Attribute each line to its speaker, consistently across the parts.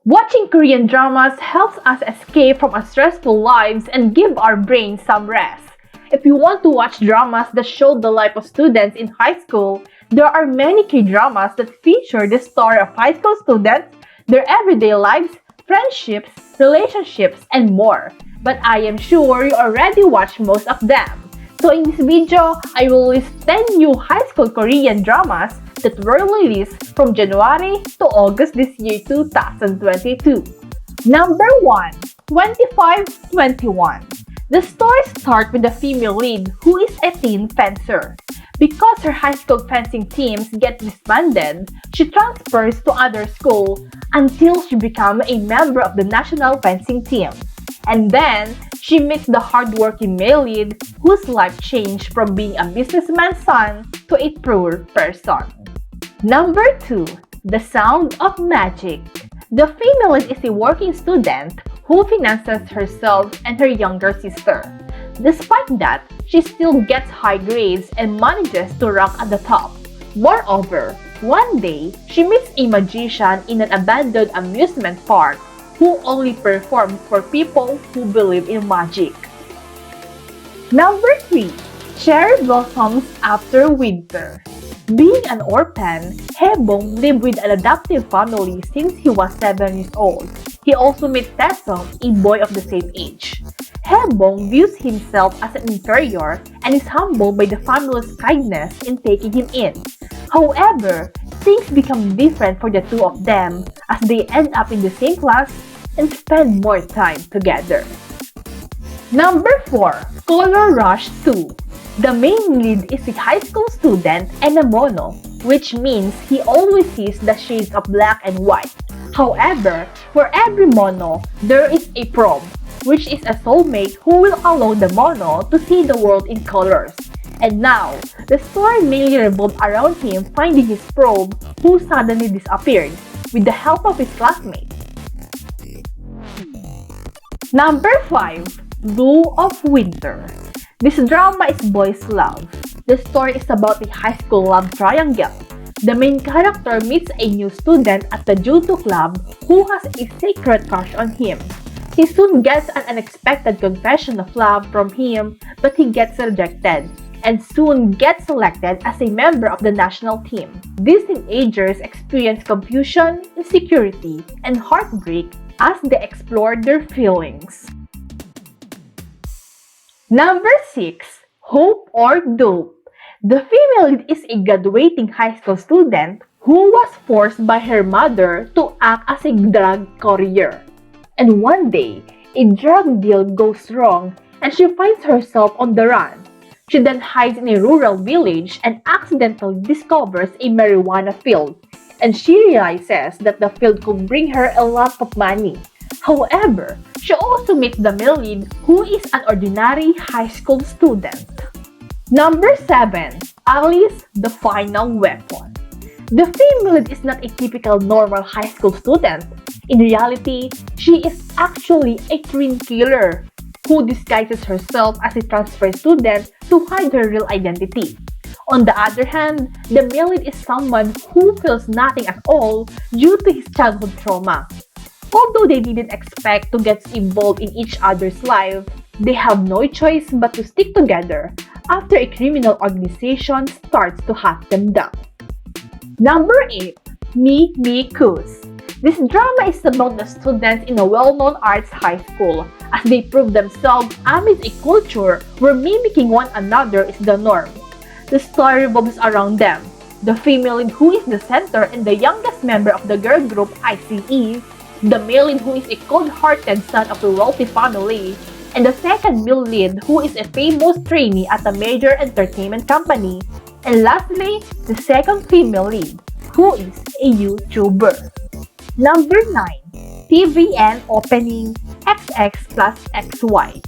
Speaker 1: Watching Korean dramas helps us escape from our stressful lives and give our brains some rest. If you want to watch dramas that show the life of students in high school, there are many K-dramas that feature the story of high school students, their everyday lives, friendships, relationships, and more. But I am sure you already watched most of them. So in this video, I will list 10 new high school Korean dramas that were released from January to August this year 2022. Number 1. 2521. The story starts with the female lead who is a teen fencer. Because her high school fencing teams get disbanded, she transfers to other school until she becomes a member of the national fencing team. And then, she meets the hardworking male lead whose life changed from being a businessman's son to a poor person. Number 2. The Sound of Magic. The female lead is a working student who finances herself and her younger sister. Despite that, she still gets high grades and manages to rank at the top. Moreover, one day, she meets a magician in an abandoned amusement park who only performs for people who believe in magic. Number 3. Cherry Blossoms After Winter. Being an orphan, Haebong lived with an adoptive family since he was 7 years old. He also met Taesung, a boy of the same age. Haebong views himself as an inferior and is humbled by the family's kindness in taking him in. However, things become different for the two of them as they end up in the same class and spend more time together. Number 4. Color Rush 2. The main lead is a high school student and a mono, which means he always sees the shades of black and white. However, for every mono, there is a probe, which is a soulmate who will allow the mono to see the world in colors. And now, the story mainly revolved around him finding his probe who suddenly disappeared with the help of his classmates. Number 5. Blue of Winter. This drama is boys' love. The story is about a high school love triangle. The main character meets a new student at the judo club who has a secret crush on him. He soon gets an unexpected confession of love from him, but he gets rejected and soon gets selected as a member of the national team. These teenagers experience confusion, insecurity, and heartbreak as they explore their feelings. Number 6. Hope or Dope. The female lead is a graduating high school student who was forced by her mother to act as a drug courier. And one day, a drug deal goes wrong and she finds herself on the run. She then hides in a rural village and accidentally discovers a marijuana field, and she realizes that the field could bring her a lot of money. However, she also meets the male lead who is an ordinary high school student. Number 7. Alice, the Final Weapon. The female lead is not a typical normal high school student. In reality, she is actually a twin killer who disguises herself as a transfer student to hide her real identity. On the other hand, the male lead is someone who feels nothing at all due to his childhood trauma. Although they didn't expect to get involved in each other's life, they have no choice but to stick together after a criminal organization starts to hunt them down. Number 8. Me Me Kus. This drama is about the students in a well-known arts high school as they prove themselves amidst a culture where mimicking one another is the norm. The story revolves around them, the female lead who is the center and the youngest member of the girl group ICE, the male lead who is a cold-hearted son of a wealthy family, and the second male lead who is a famous trainee at a major entertainment company, and lastly, the second female lead, who is a YouTuber. Number 9. TVN Opening XX plus XY.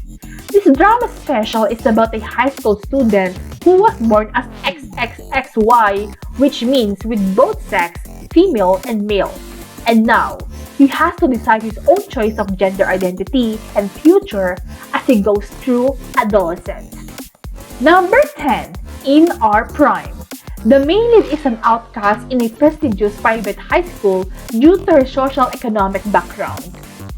Speaker 1: This drama special is about a high school student who was born as XXXY, which means with both sex, female and male. And now, he has to decide his own choice of gender identity and future as he goes through adolescence. Number 10. In Our Prime. The main lead is an outcast in a prestigious private high school due to her social economic background.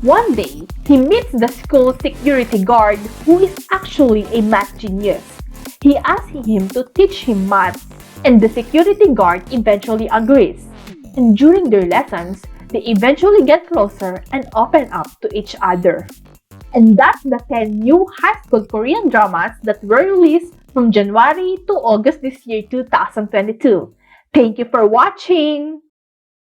Speaker 1: One day, he meets the school security guard who is actually a math genius. He asks him to teach him math, and the security guard eventually agrees. And during their lessons, they eventually get closer and open up to each other. And that's the 10 new high school Korean dramas that were released from January to August this year 2022. Thank you for watching!